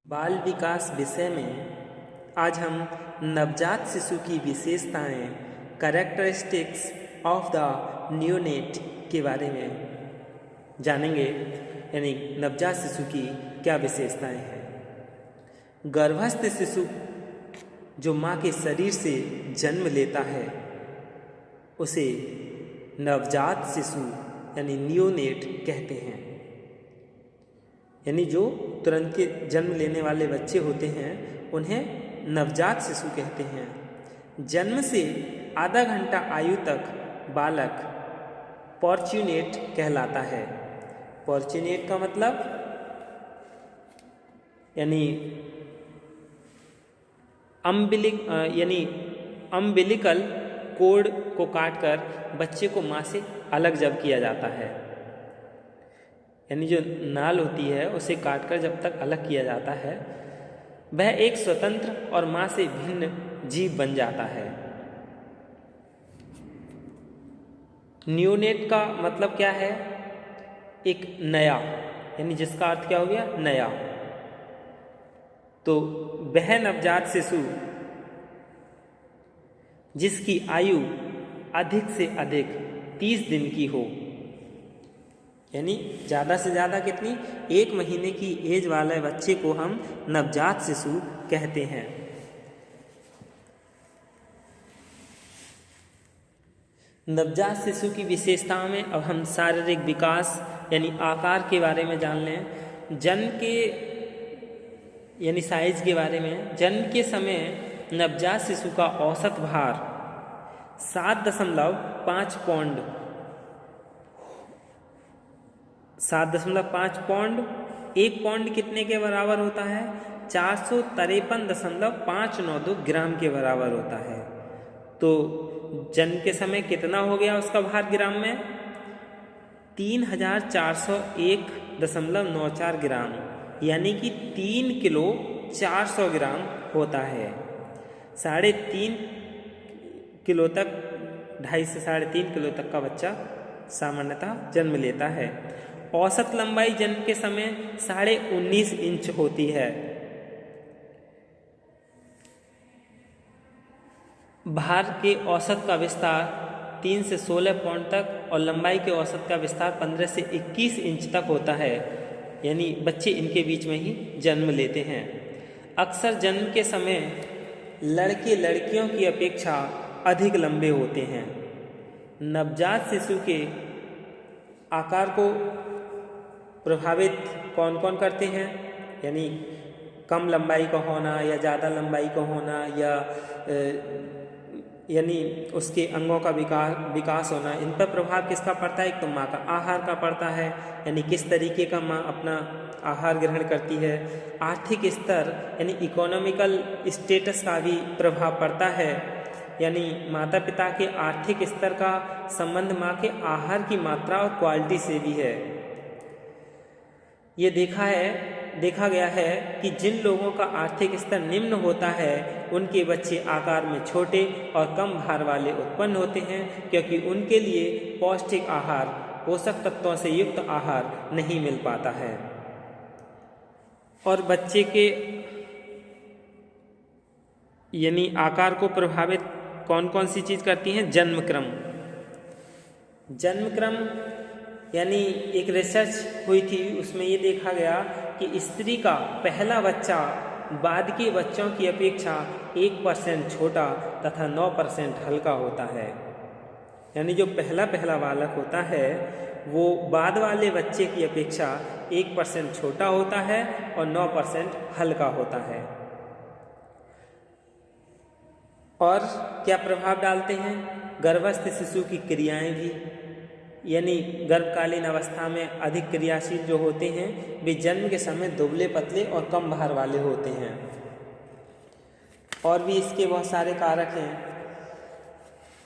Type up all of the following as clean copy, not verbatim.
बाल विकास विषय में आज हम नवजात शिशु की विशेषताएं कैरेक्टरिस्टिक्स ऑफ द न्यूनेट के बारे में जानेंगे। यानी नवजात शिशु की क्या विशेषताएं हैं। गर्भस्थ शिशु जो माँ के शरीर से जन्म लेता है उसे नवजात शिशु यानी न्यूनेट कहते हैं। यानी जो तुरंत के जन्म लेने वाले बच्चे होते हैं उन्हें नवजात शिशु कहते हैं। जन्म से आधा घंटा आयु तक बालक पॉर्च्यूनेट कहलाता है। पॉर्च्यूनेट का मतलब यानी अम्बिलिकल कोड को काटकर बच्चे को माँ से अलग जब किया जाता है, यानी जो नाल होती है उसे काटकर जब तक अलग किया जाता है वह एक स्वतंत्र और माँ से भिन्न जीव बन जाता है। न्यूनेट का मतलब क्या है? एक नया, यानी जिसका अर्थ क्या हो गया? नया। तो वह नवजात शिशु जिसकी आयु अधिक से अधिक 30 दिन की हो, यानी ज़्यादा से ज़्यादा कितनी? 1 महीने की एज वाले बच्चे को हम नवजात शिशु कहते हैं। नवजात शिशु की विशेषताओं में अब हम शारीरिक विकास यानी आकार के बारे में जान लें। जन्म के यानी साइज के बारे में। जन्म के समय नवजात शिशु का औसत भार 7.5 पौंड 7.5 पौंड। 1 पौंड कितने के बराबर होता है? 453.592 ग्राम के बराबर होता है। तो जन्म के समय कितना हो गया उसका भार ग्राम में? 3401.94 ग्राम, यानी कि 3 किलो 400 ग्राम होता है। 3.5 किलो तक, 2.5 से 3.5 किलो तक का बच्चा सामान्यतः जन्म लेता है। औसत लंबाई जन्म के समय 19.5 इंच होती है। भार के औसत का विस्तार 3 से 16 पौंड तक और लंबाई के औसत का विस्तार 15 से 21 इंच तक होता है। यानी बच्चे इनके बीच में ही जन्म लेते हैं। अक्सर जन्म के समय लड़के लड़कियों की अपेक्षा अधिक लंबे होते हैं। नवजात शिशु के आकार को प्रभावित कौन कौन करते हैं? यानी कम लंबाई का होना या ज़्यादा लंबाई का होना, या यानी उसके अंगों का विकास होना, इन पर प्रभाव किसका पड़ता है? एक तो माँ का आहार का पड़ता है, यानी किस तरीके का माँ अपना आहार ग्रहण करती है। आर्थिक स्तर यानी इकोनॉमिकल स्टेटस का भी प्रभाव पड़ता है, यानी माता पिता के आर्थिक स्तर का संबंध माँ के आहार की मात्रा और क्वालिटी से भी है। ये देखा गया है कि जिन लोगों का आर्थिक स्तर निम्न होता है उनके बच्चे आकार में छोटे और कम भार वाले उत्पन्न होते हैं, क्योंकि उनके लिए पौष्टिक आहार, पोषक तत्वों से युक्त आहार नहीं मिल पाता है। और बच्चे के यानी आकार को प्रभावित कौन कौन सी चीज़ करती हैं? जन्मक्रम। जन्मक्रम यानी एक रिसर्च हुई थी, उसमें ये देखा गया कि स्त्री का पहला बच्चा बाद के बच्चों की अपेक्षा 1% छोटा तथा 9% हल्का होता है। यानी जो पहला बालक होता है वो बाद वाले बच्चे की अपेक्षा 1% छोटा होता है और 9% हल्का होता है। और क्या प्रभाव डालते हैं? गर्भस्थ शिशु की क्रियाएं भी, यानी गर्भकालीन अवस्था में अधिक क्रियाशील जो होते हैं वे जन्म के समय दुबले पतले और कम भार वाले होते हैं। और भी इसके बहुत सारे कारक हैं।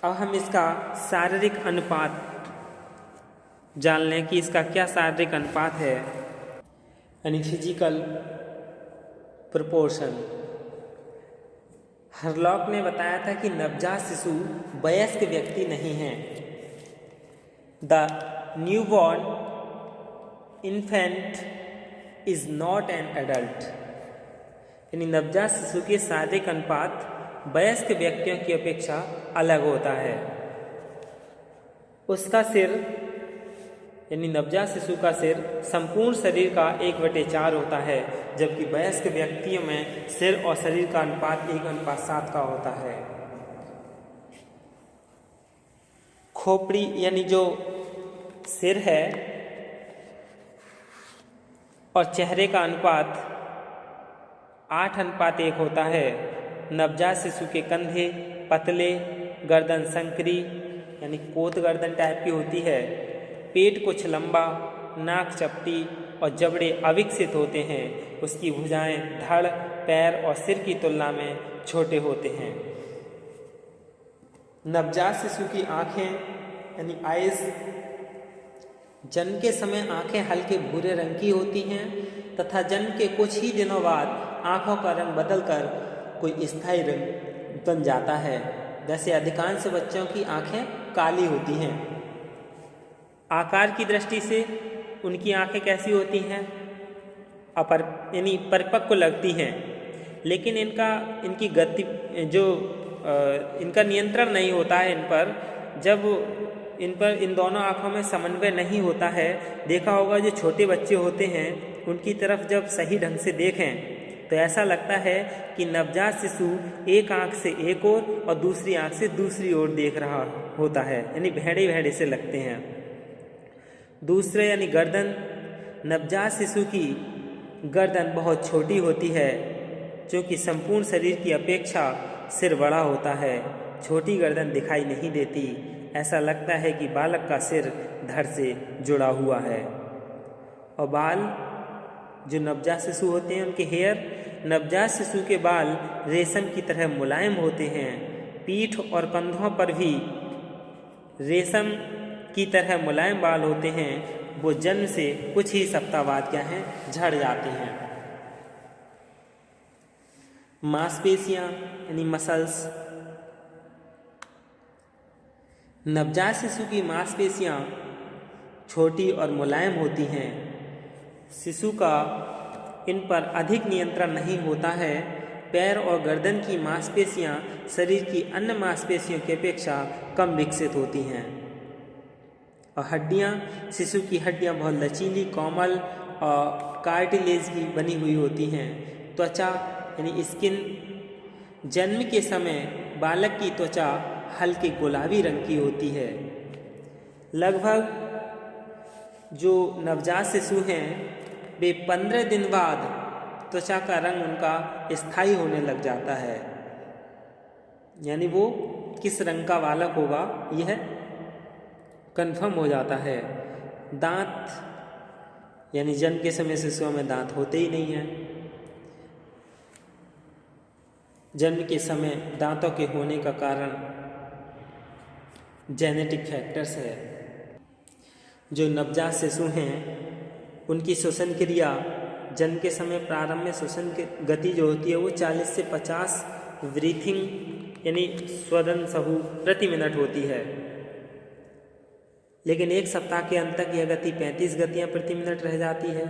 अब हम इसका शारीरिक अनुपात जान लें कि इसका क्या शारीरिक अनुपात है, यानी फिजिकल प्रोपोर्शन। हरलॉक ने बताया था कि नवजात शिशु वयस्क व्यक्ति नहीं है। The newborn infant is not an adult, यानी नवजात शिशु के शारीरिक अनुपात वयस्क व्यक्तियों की अपेक्षा अलग होता है। उसका सिर यानी नवजात शिशु का सिर संपूर्ण शरीर का 1/4 होता है, जबकि वयस्क व्यक्तियों में सिर और शरीर का अनुपात 1:7 का होता है। खोपड़ी यानी जो सिर है और चेहरे का अनुपात 8:1 होता है। नवजात शिशु के कंधे पतले, गर्दन संकरी यानी कोत गर्दन टाइप की होती है, पेट कुछ लंबा, नाक चपटी और जबड़े अविकसित होते हैं। उसकी भुजाएं धड़, पैर और सिर की तुलना में छोटे होते हैं। नवजात शिशु की आँखें यानी आइज जन्म के समय आँखें हल्के भूरे रंग की होती हैं तथा जन्म के कुछ ही दिनों बाद आँखों का रंग बदलकर कोई स्थायी रंग बन जाता है। वैसे अधिकांश बच्चों की आँखें काली होती हैं। आकार की दृष्टि से उनकी आँखें कैसी होती हैं? यानी परिपक्व लगती हैं, लेकिन इनकी गति इनका नियंत्रण नहीं होता है इन पर। जब इन दोनों आँखों में समन्वय नहीं होता है, देखा होगा जो छोटे बच्चे होते हैं उनकी तरफ जब सही ढंग से देखें तो ऐसा लगता है कि नवजात शिशु एक आँख से एक ओर और दूसरी आँख से दूसरी ओर देख रहा होता है, यानी भेड़े भेड़े से लगते हैं। दूसरे यानी गर्दन, नवजात शिशु की गर्दन बहुत छोटी होती है, जो कि संपूर्ण शरीर की अपेक्षा सिर बड़ा होता है। छोटी गर्दन दिखाई नहीं देती, ऐसा लगता है कि बालक का सिर धड़ से जुड़ा हुआ है। और बाल जो नवजात शिशु होते हैं उनके नवजात शिशु के बाल रेशम की तरह मुलायम होते हैं। पीठ और कंधों पर भी रेशम की तरह मुलायम बाल होते हैं। वो जन्म से कुछ ही सप्ताह बाद झड़ जाते हैं। मांसपेशियां यानी मसल्स, नवजात शिशु की मांसपेशियां छोटी और मुलायम होती हैं। शिशु का इन पर अधिक नियंत्रण नहीं होता है। पैर और गर्दन की मांसपेशियां शरीर की अन्य मांसपेशियों की अपेक्षा कम विकसित होती हैं। और हड्डियां, शिशु की हड्डियां बहुत लचीली, कोमल और कार्टिलेज की बनी हुई होती हैं। त्वचा यानी स्किन, जन्म के समय बालक की त्वचा हल्के गुलाबी रंग की होती है। लगभग जो नवजात शिशु हैं वे 15 दिन बाद त्वचा का रंग उनका स्थायी होने लग जाता है, यानी वो किस रंग का बालक होगा यह कंफर्म हो जाता है। दांत यानी जन्म के समय शिशुओं में दांत होते ही नहीं हैं। जन्म के समय दांतों के होने का कारण जेनेटिक फैक्टर्स है। जो नवजात शिशु हैं उनकी श्वसन क्रिया जन्म के समय प्रारंभ में श्वसन की गति जो होती है वो 40 से 50 ब्रीथिंग यानी स्वदन सहु प्रति मिनट होती है, लेकिन एक सप्ताह के अंत तक यह गति 35 गतियाँ प्रति मिनट रह जाती है।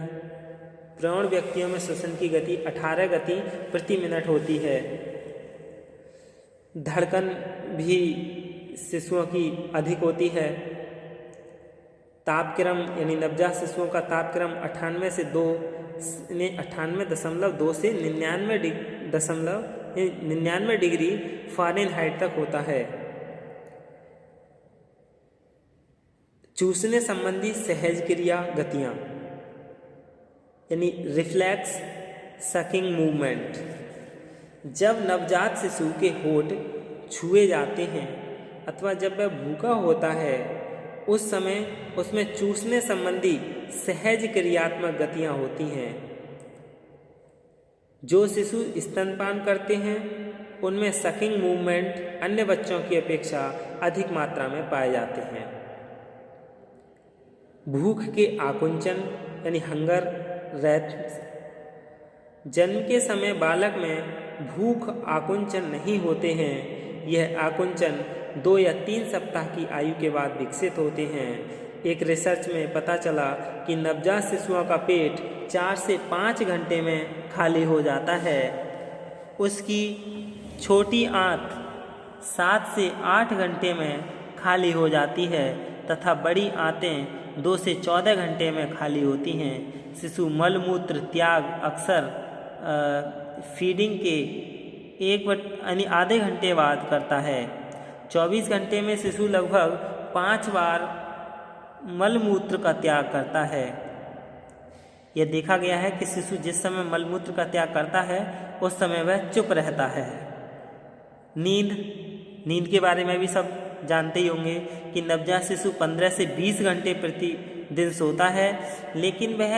प्रौढ़ व्यक्तियों में श्वसन की गति 18 गति प्रति मिनट होती है। धड़कन भी शिशुओं की अधिक होती है। तापक्रम यानी नवजात शिशुओं का तापक्रम 98.2 से 99 डिग्री फ़ारेनहाइट तक होता है। चूसने संबंधी सहज क्रिया गतियाँ यानी रिफ्लेक्स सकिंग मूवमेंट, जब नवजात शिशु के होठ छुए जाते हैं अथवा जब वह भूखा होता है उस समय उसमें चूसने संबंधी सहज क्रियात्मक गतियाँ होती हैं। जो शिशु स्तनपान करते हैं उनमें सकिंग मूवमेंट अन्य बच्चों की अपेक्षा अधिक मात्रा में पाए जाते हैं। भूख के आकुंचन यानी हंगर रैट्स, जन्म के समय बालक में भूख आकुंचन नहीं होते हैं। यह आकुंचन 2 या 3 सप्ताह की आयु के बाद विकसित होते हैं। एक रिसर्च में पता चला कि नवजात शिशुओं का पेट 4 से 5 घंटे में खाली हो जाता है। उसकी छोटी आंत 7 से 8 घंटे में खाली हो जाती है तथा बड़ी आंतें 2 से 14 घंटे में खाली होती हैं। शिशु मलमूत्र त्याग अक्सर फीडिंग के यानी आधे घंटे बाद करता है। 24 घंटे में शिशु लगभग 5 बार मलमूत्र का त्याग करता है। यह देखा गया है कि शिशु जिस समय मलमूत्र का त्याग करता है उस समय वह चुप रहता है। नींद के बारे में भी सब जानते ही होंगे कि नवजात शिशु 15 से 20 घंटे प्रति दिन सोता है, लेकिन वह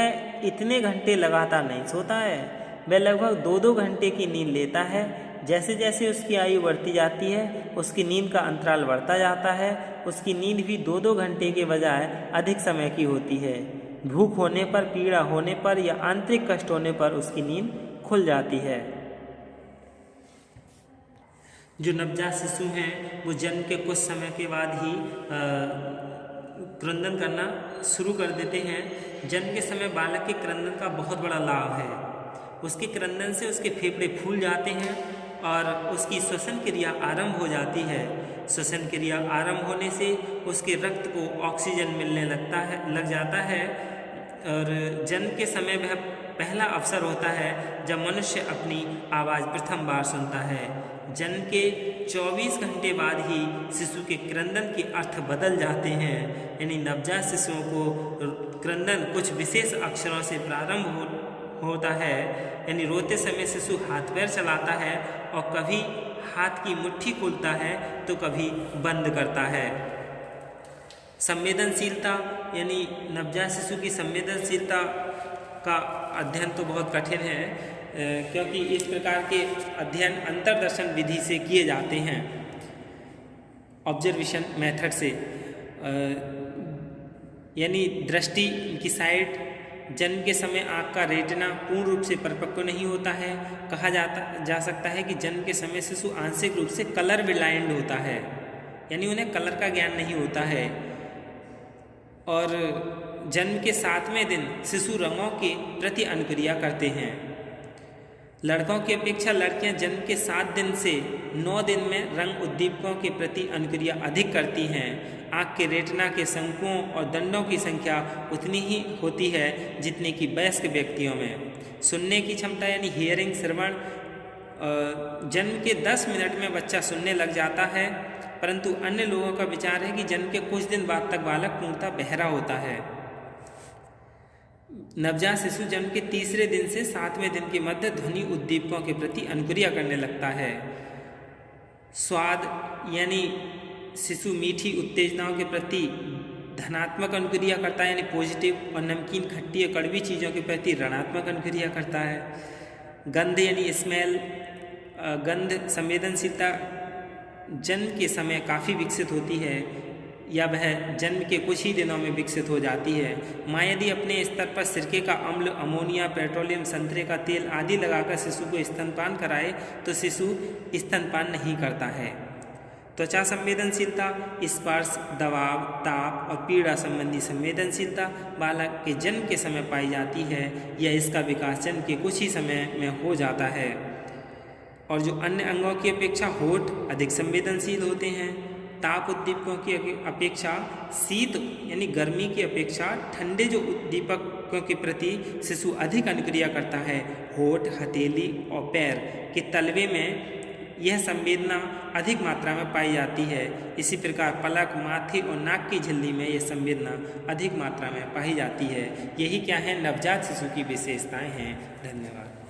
इतने घंटे लगातार नहीं सोता है। वह लगभग 2-2 घंटे की नींद लेता है। जैसे जैसे उसकी आयु बढ़ती जाती है उसकी नींद का अंतराल बढ़ता जाता है। उसकी नींद भी 2-2 घंटे के बजाय अधिक समय की होती है। भूख होने पर, पीड़ा होने पर या आंतरिक कष्ट होने पर उसकी नींद खुल जाती है। जो नवजात शिशु हैं वो जन्म के कुछ समय के बाद ही क्रंदन करना शुरू कर देते हैं। जन्म के समय बालक के क्रंदन का बहुत बड़ा लाभ है। उसके क्रंदन से उसके फेफड़े फूल जाते हैं और उसकी श्वसन क्रिया आरंभ हो जाती है। श्वसन क्रिया आरंभ होने से उसके रक्त को ऑक्सीजन मिलने लग जाता है और जन्म के समय वह पहला अवसर होता है जब मनुष्य अपनी आवाज़ प्रथम बार सुनता है। जन्म के 24 घंटे बाद ही शिशु के क्रंदन के अर्थ बदल जाते हैं। यानी नवजात शिशुओं को क्रंदन कुछ विशेष अक्षरों से प्रारंभ होता है। यानी रोते समय शिशु हाथ पैर चलाता है और कभी हाथ की मुट्ठी खोलता है तो कभी बंद करता है। संवेदनशीलता यानी नवजात शिशु की संवेदनशीलता का अध्ययन तो बहुत कठिन है, क्योंकि इस प्रकार के अध्ययन अंतर्दर्शन विधि से किए जाते हैं, ऑब्जर्वेशन मेथड से। यानी दृष्टि की साइट, जन्म के समय आँख का रेटिना पूर्ण रूप से परिपक्व नहीं होता है। कहा जा सकता है कि जन्म के समय शिशु आंशिक रूप से कलर ब्लाइंड होता है, यानी उन्हें कलर का ज्ञान नहीं होता है। और जन्म के 7वें दिन शिशु रंगों के प्रति अनुक्रिया करते हैं। लड़कों की अपेक्षा लड़कियां जन्म के 7 दिन से 9 दिन में रंग उद्दीपकों के प्रति अनुक्रिया अधिक करती हैं। आँख के रेटिना के शंकुओं और दंडों की संख्या उतनी ही होती है जितनी कि वयस्क व्यक्तियों में। सुनने की क्षमता यानी हियरिंग, श्रवण, जन्म के 10 मिनट में बच्चा सुनने लग जाता है, परंतु अन्य लोगों का विचार है कि जन्म के कुछ दिन बाद तक बालक पूर्णतः बहरा होता है। नवजात शिशु जन्म के 3रे दिन से 7वें दिन के मध्य ध्वनि उद्दीपकों के प्रति अनुक्रिया करने लगता है। स्वाद यानी शिशु मीठी उत्तेजनाओं के प्रति धनात्मक अनुक्रिया करता है, यानी पॉजिटिव, और नमकीन, खट्टी और कड़वी चीज़ों के प्रति ऋणात्मक अनुक्रिया करता है। गंध यानी स्मेल, गंध संवेदनशीलता जन्म के समय काफ़ी विकसित होती है या वह जन्म के कुछ ही दिनों में विकसित हो जाती है। माँ यदि अपने स्तर पर सिरके का अम्ल, अमोनिया, पेट्रोलियम, संतरे का तेल आदि लगाकर शिशु को स्तनपान कराए तो शिशु स्तनपान नहीं करता है। त्वचा संवेदनशीलता, स्पर्श, दबाव, ताप और पीड़ा संबंधी संवेदनशीलता बालक के जन्म के समय पाई जाती है या इसका विकास जन्म के कुछ ही समय में हो जाता है। और जो अन्य अंगों की अपेक्षा होठ अधिक संवेदनशील होते हैं। ताप उद्दीपकों की अपेक्षा शीत यानी गर्मी की अपेक्षा ठंडे जो उद्दीपकों के प्रति शिशु अधिक अनुक्रिया करता है। होठ, हथेली और पैर के तलवे में यह संवेदना अधिक मात्रा में पाई जाती है। इसी प्रकार पलक, माथे और नाक की झिल्ली में यह संवेदना अधिक मात्रा में पाई जाती है। यही क्या है, नवजात शिशु की विशेषताएं हैं। धन्यवाद।